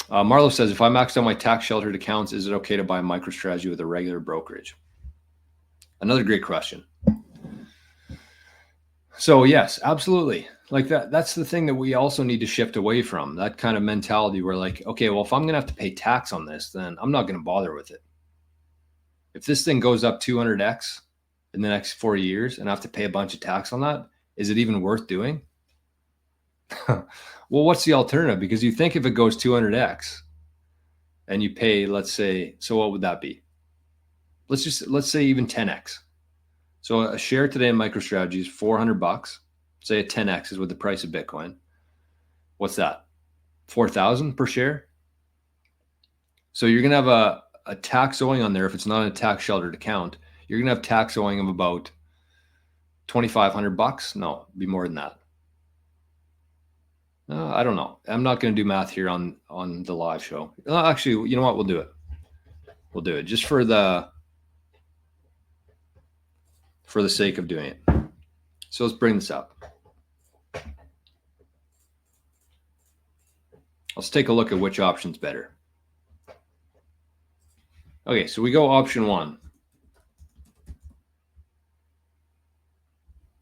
Marlo says, if I maxed out my tax sheltered accounts, is it okay to buy MicroStrategy with a regular brokerage? Another great question. So yes, absolutely. Like that's the thing that we also need to shift away from, that kind of mentality where like, okay, well, if I'm going to have to pay tax on this, then I'm not going to bother with it. If this thing goes up 200x in the next 4 years and I have to pay a bunch of tax on that, is it even worth doing? Well, what's the alternative? Because you think if it goes 200x and you pay, let's say, so what would that be? Let's say even 10x. So a share today in MicroStrategy is $400. Say a 10x is with the price of Bitcoin. What's that? 4,000 per share. So you're going to have a tax owing on there. If it's not a tax sheltered account, you're going to have tax owing of about $2,500. No, it'd be more than that. I don't know. I'm not going to do math here on the live show. Actually, you know what? We'll do it. We'll do it just for the sake of doing it. So let's bring this up. Let's take a look at which option's better. Okay, so we go option 1.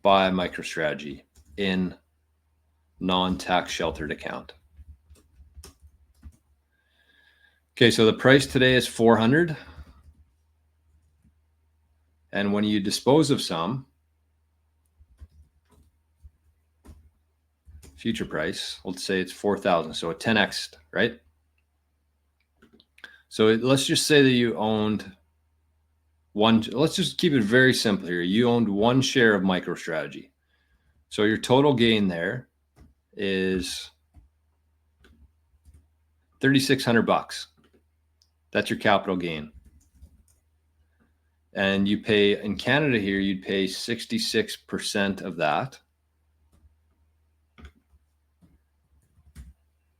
Buy MicroStrategy in non-tax sheltered account. Okay, so the price today is 400. And when you dispose of some, future price, let's say it's 4,000, so a 10x, right? So let's just say that you owned one, let's just keep it very simple here. You owned one share of MicroStrategy. So your total gain there is $3,600. That's your capital gain. And you pay, in Canada here, you'd pay 66% of that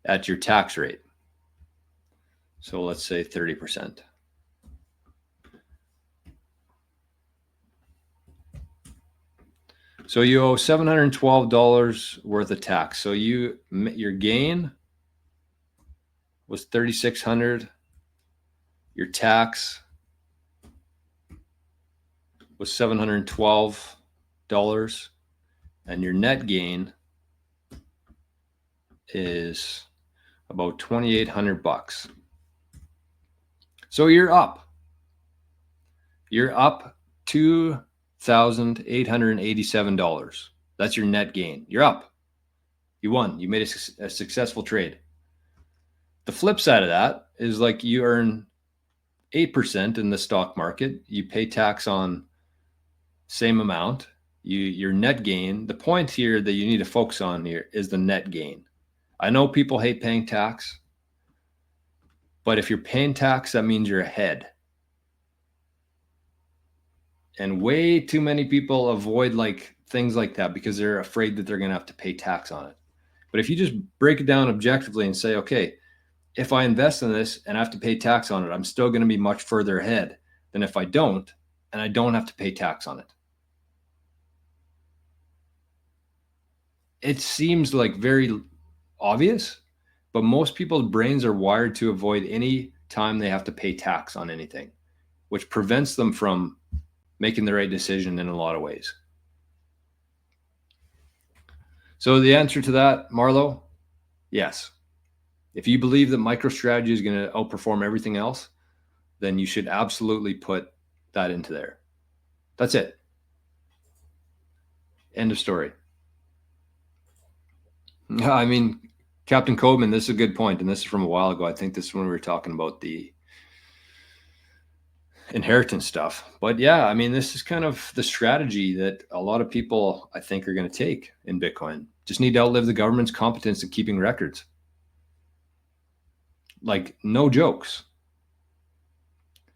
at your tax rate. So let's say 30%. So you owe $712 worth of tax. So your gain was $3,600. Your tax was $712, and your net gain is about $2,800. So you're up. You're up $2,887. That's your net gain. You're up. You won. You made a successful trade. The flip side of that is like you earn 8% in the stock market. You pay tax on same amount. Your net gain. The point here that you need to focus on here is the net gain. I know people hate paying tax, but if you're paying tax, that means you're ahead. And way too many people avoid like things like that because they're afraid that they're going to have to pay tax on it. But if you just break it down objectively and say, okay, if I invest in this and I have to pay tax on it, I'm still going to be much further ahead than if I don't, and I don't have to pay tax on it. It seems like very obvious, but most people's brains are wired to avoid any time they have to pay tax on anything, which prevents them from making the right decision in a lot of ways. So the answer to that, Marlo, yes. If you believe that MicroStrategy is going to outperform everything else, then you should absolutely put that into there. That's it. End of story. I mean, Captain Coleman, this is a good point, and this is from a while ago. I think this is when we were talking about the inheritance stuff. But yeah, I mean, this is kind of the strategy that a lot of people, I think, are going to take in Bitcoin. Just need to outlive the government's competence in keeping records. Like, no jokes.